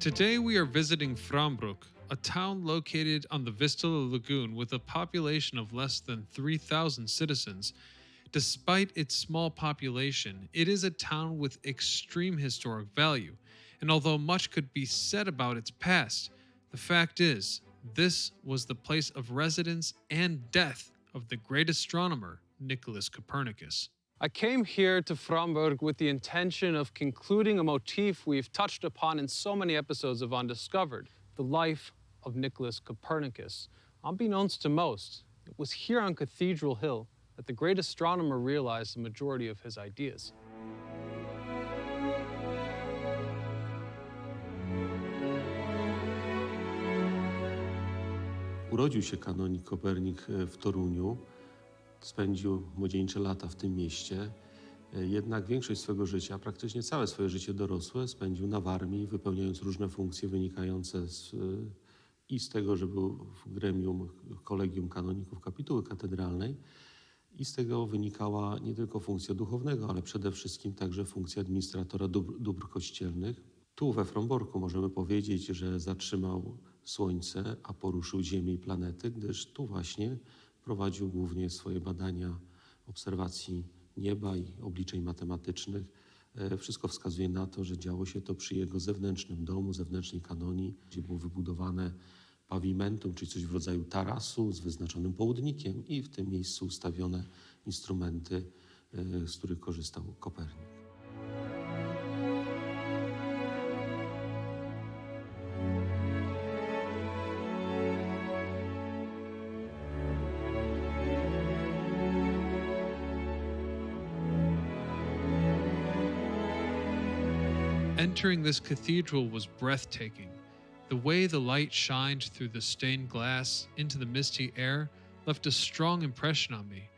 Today we are visiting Frombork, a town located on the Vistula Lagoon with a population of less than 3,000 citizens. Despite its small population, it is a town with extreme historic value, and although much could be said about its past, the fact is, this was the place of residence and death of the great astronomer Nicholas Copernicus. I came here to Frombork with the intention of concluding a motif we've touched upon in so many episodes of Undiscovered, the life of Nicholas Copernicus. Unbeknownst to most, it was here on Cathedral Hill that the great astronomer realized the majority of his ideas. Urodził się kanonik Kopernik w Toruniu. Spędził młodzieńcze lata w tym mieście, jednak większość swego życia, praktycznie całe swoje życie dorosłe spędził na Warmii, wypełniając różne funkcje wynikające z tego, że był w gremium kolegium kanoników kapituły katedralnej i z tego wynikała nie tylko funkcja duchownego, ale przede wszystkim także funkcja administratora dóbr kościelnych. Tu we Fromborku możemy powiedzieć, że zatrzymał Słońce, a poruszył Ziemię i planety, gdyż tu właśnie prowadził głównie swoje badania obserwacji nieba i obliczeń matematycznych. Wszystko wskazuje na to, że działo się to przy jego zewnętrznym domu, zewnętrznej kanonii, gdzie było wybudowane pavimentum, czyli coś w rodzaju tarasu z wyznaczonym południkiem i w tym miejscu ustawione instrumenty, z których korzystał Kopernik. Entering this cathedral was breathtaking. The way the light shined through the stained glass into the misty air left a strong impression on me.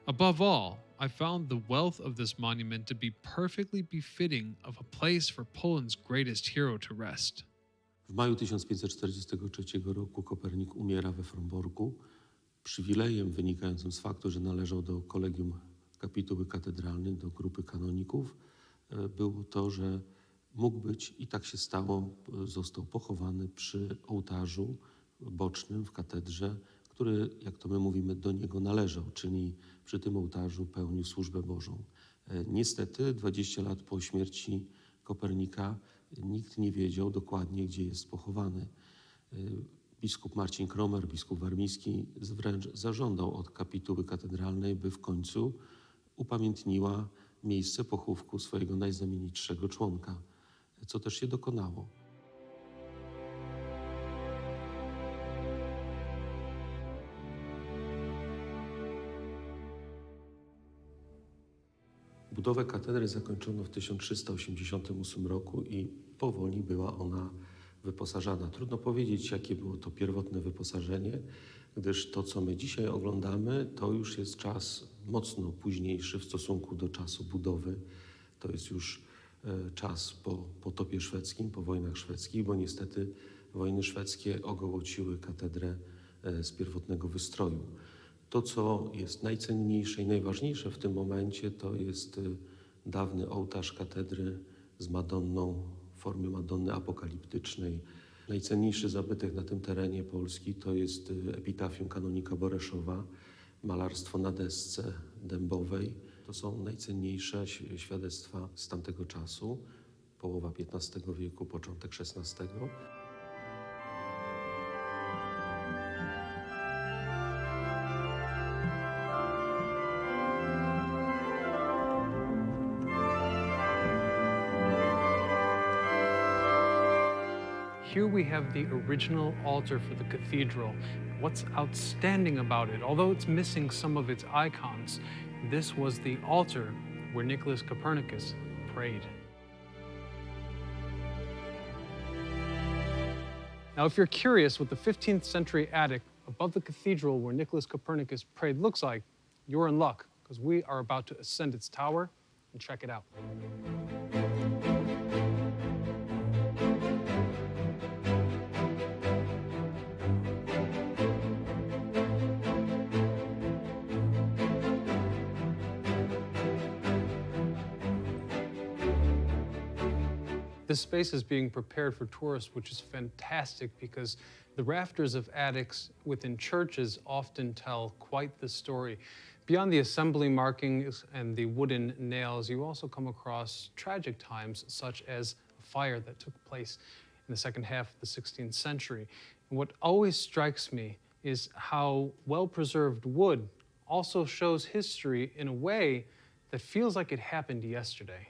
Above all, I found the wealth of this monument to be perfectly befitting of a place for Poland's greatest hero to rest. W maju 1543 roku Kopernik umiera we Fromborku. Przywilejem wynikającym z faktu, że należał do kolegium kapituły katedralnej, do grupy kanoników, było to, że mógł być, i tak się stało, został pochowany przy ołtarzu bocznym w katedrze, który, jak to my mówimy, do niego należał, czyli przy tym ołtarzu pełnił służbę Bożą. Niestety 20 lat po śmierci Kopernika nikt nie wiedział dokładnie, gdzie jest pochowany. Biskup Marcin Kromer, biskup warmiński, wręcz zażądał od kapituły katedralnej, by w końcu upamiętniła miejsce pochówku swojego najznamienitszego członka, co też się dokonało. Budowę katedry zakończono w 1388 roku i powoli była ona wyposażana. Trudno powiedzieć, jakie było to pierwotne wyposażenie, gdyż to, co my dzisiaj oglądamy, to już jest czas mocno późniejszy w stosunku do czasu budowy. To jest już czas po potopie szwedzkim, po wojnach szwedzkich, bo niestety wojny szwedzkie ogołociły katedrę z pierwotnego wystroju. To, co jest najcenniejsze i najważniejsze w tym momencie, to jest dawny ołtarz katedry z Madonną w formie Madonny apokaliptycznej. Najcenniejszy zabytek na tym terenie Polski to jest epitafium kanonika Boreszowa, malarstwo na desce dębowej. To są najcenniejsze świadectwa z tamtego czasu, połowa XV wieku, początek XVI. Here we have the original altar for the cathedral. What's outstanding about it, although it's missing some of its icons, this was the altar where Nicholas Copernicus prayed. Now, if you're curious what the 15th century attic above the cathedral where Nicholas Copernicus prayed looks like, you're in luck, because we are about to ascend its tower and check it out. This space is being prepared for tourists, which is fantastic because the rafters of attics within churches often tell quite the story. Beyond the assembly markings and the wooden nails, you also come across tragic times, such as a fire that took place in the second half of the 16th century. And what always strikes me is how well-preserved wood also shows history in a way that feels like it happened yesterday.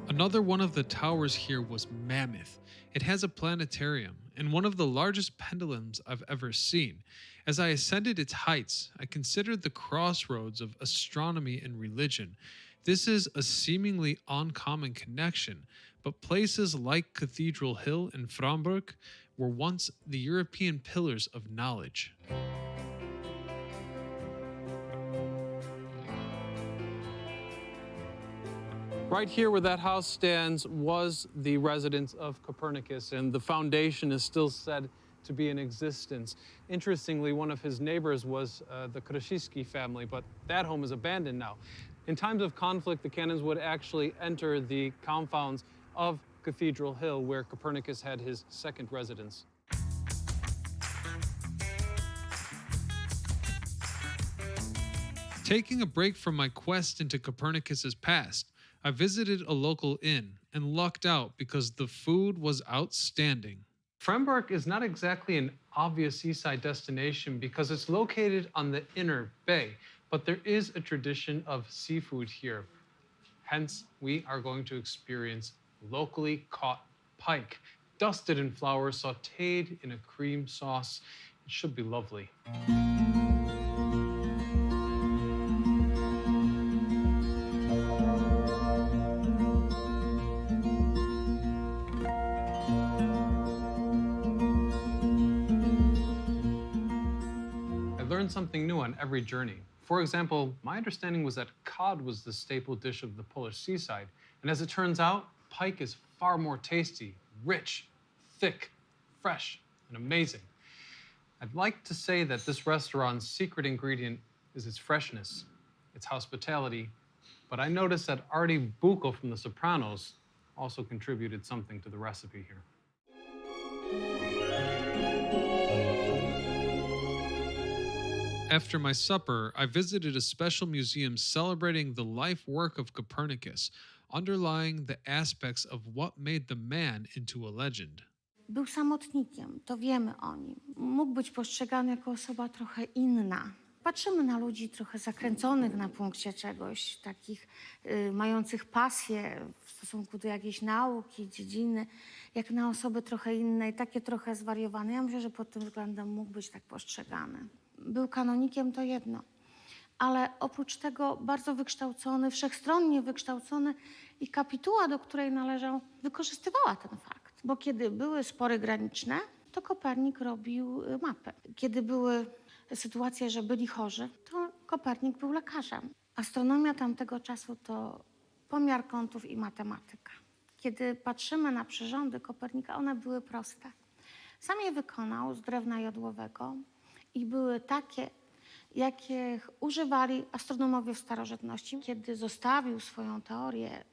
Another one of the towers here was mammoth. It has a planetarium and one of the largest pendulums I've ever seen. As I ascended its heights, I considered the crossroads of astronomy and religion. This is a seemingly uncommon connection, but places like Cathedral Hill and Frombork were once the European pillars of knowledge. Right here where that house stands was the residence of Copernicus, and the foundation is still said to be in existence. Interestingly, one of his neighbors was the Krasiński family, but that home is abandoned now. In times of conflict, the cannons would actually enter the confounds of Cathedral Hill, where Copernicus had his second residence. Taking a break from my quest into Copernicus's past, I visited a local inn and lucked out because the food was outstanding. Frombork is not exactly an obvious seaside destination because it's located on the inner bay, but there is a tradition of seafood here. Hence, we are going to experience locally caught pike, dusted in flour, sautéed in a cream sauce. It should be lovely. Something new on every journey. For example, my understanding was that cod was the staple dish of the Polish seaside, and as it turns out, pike is far more tasty, rich, thick, fresh, and amazing. I'd like to say that this restaurant's secret ingredient is its freshness, its hospitality, but I noticed that Artie Bucco from The Sopranos also contributed something to the recipe here. After my supper, I visited a special museum celebrating the life work of Copernicus, underlying the aspects of what made the man into a legend. Był samotnikiem, to wiemy o nim. Mógł być postrzegany jako osoba trochę inna. Patrzymy na ludzi trochę zakręconych na punkcie czegoś, takich mających pasję w stosunku do jakiejś nauki, dziedziny, jak na osoby trochę inne i takie trochę zwariowane. Ja myślę, że pod tym względem mógł być tak postrzegany. Był kanonikiem, to jedno, ale oprócz tego bardzo wykształcony, wszechstronnie wykształcony i kapituła, do której należał, wykorzystywała ten fakt. Bo kiedy były spory graniczne, to Kopernik robił mapę. Kiedy były sytuacje, że byli chorzy, to Kopernik był lekarzem. Astronomia tamtego czasu to pomiar kątów i matematyka. Kiedy patrzymy na przyrządy Kopernika, one były proste. Sam je wykonał z drewna jodłowego i były takie, jakich używali astronomowie w starożytności. Kiedy zostawił swoją teorię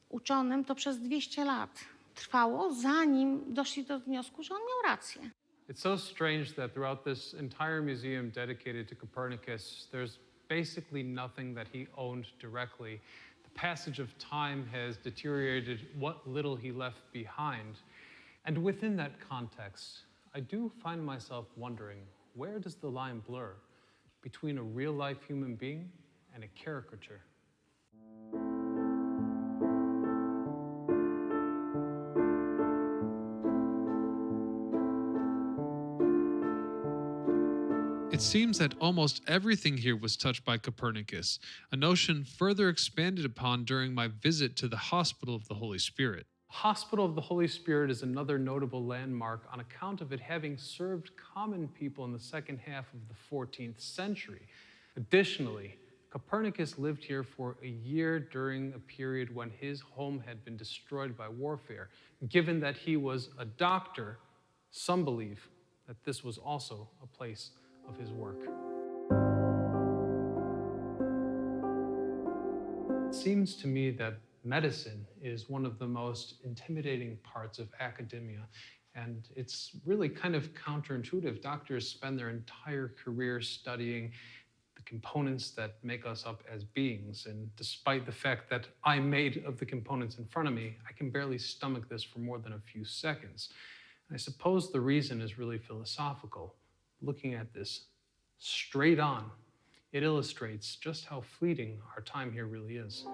uczonym, to przez 200 lat trwało, zanim doszli do wniosku, że on miał rację. It's so strange that throughout this entire museum dedicated to Copernicus, there's basically nothing that he owned directly. The passage of time has deteriorated what little he left behind. And within that context, I do find myself wondering, where does the line blur between a real-life human being and a caricature? It seems that almost everything here was touched by Copernicus, a notion further expanded upon during my visit to the Hospital of the Holy Spirit. Hospital of the Holy Spirit is another notable landmark on account of it having served common people in the second half of the 14th century. Additionally, Copernicus lived here for a year during a period when his home had been destroyed by warfare. Given that he was a doctor, some believe that this was also a place of his work. seems to me that medicine is one of the most intimidating parts of academia. And it's really kind of counterintuitive. Doctors spend their entire career studying the components that make us up as beings. And despite the fact that I'm made of the components in front of me, I can barely stomach this for more than a few seconds. And I suppose the reason is really philosophical. Looking at this straight on, it illustrates just how fleeting our time here really is.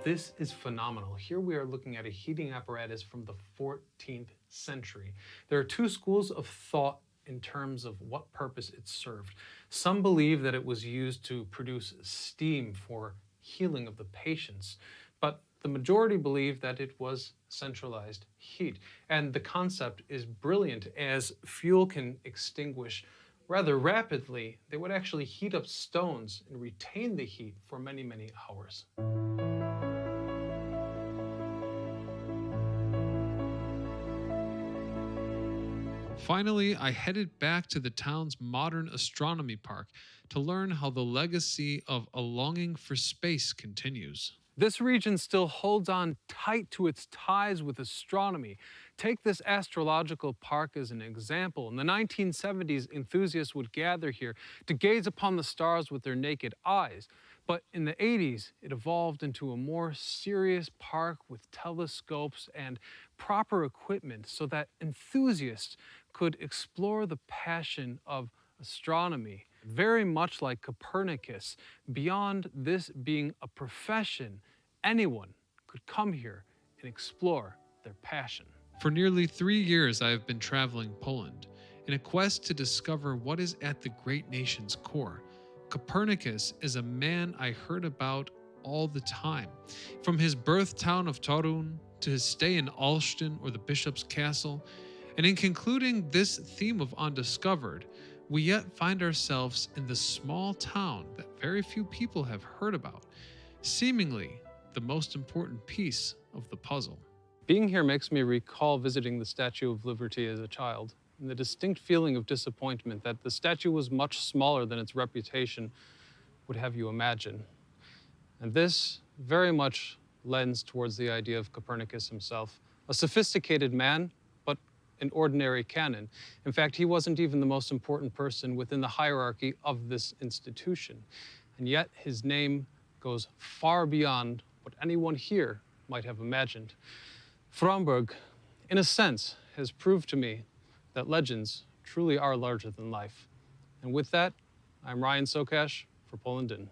This is phenomenal. Here we are looking at a heating apparatus from the 14th century. There are two schools of thought in terms of what purpose it served. Some believe that it was used to produce steam for healing of the patients, but the majority believe that it was centralized heat. And the concept is brilliant. As fuel can extinguish rather rapidly, they would actually heat up stones and retain the heat for many, many hours. Finally, I headed back to the town's modern astronomy park to learn how the legacy of a longing for space continues. This region still holds on tight to its ties with astronomy. Take this astrological park as an example. In the 1970s, enthusiasts would gather here to gaze upon the stars with their naked eyes. But in the 80s, it evolved into a more serious park with telescopes and proper equipment so that enthusiasts could explore the passion of astronomy. Very much like Copernicus, beyond this being a profession, anyone could come here and explore their passion. For nearly 3 years, I have been traveling Poland in a quest to discover what is at the great nation's core. Copernicus is a man I heard about all the time. From his birth town of Torun to his stay in Olsztyn or the Bishop's Castle. And in concluding this theme of Undiscovered, we yet find ourselves in the small town that very few people have heard about, seemingly the most important piece of the puzzle. Being here makes me recall visiting the Statue of Liberty as a child, and the distinct feeling of disappointment that the statue was much smaller than its reputation would have you imagine. And this very much lends towards the idea of Copernicus himself, a sophisticated man, but an ordinary canon. In fact, he wasn't even the most important person within the hierarchy of this institution. And yet his name goes far beyond what anyone here might have imagined. Frombork, in a sense, has proved to me that legends truly are larger than life. And with that, I'm Ryan Sokash for Poland In.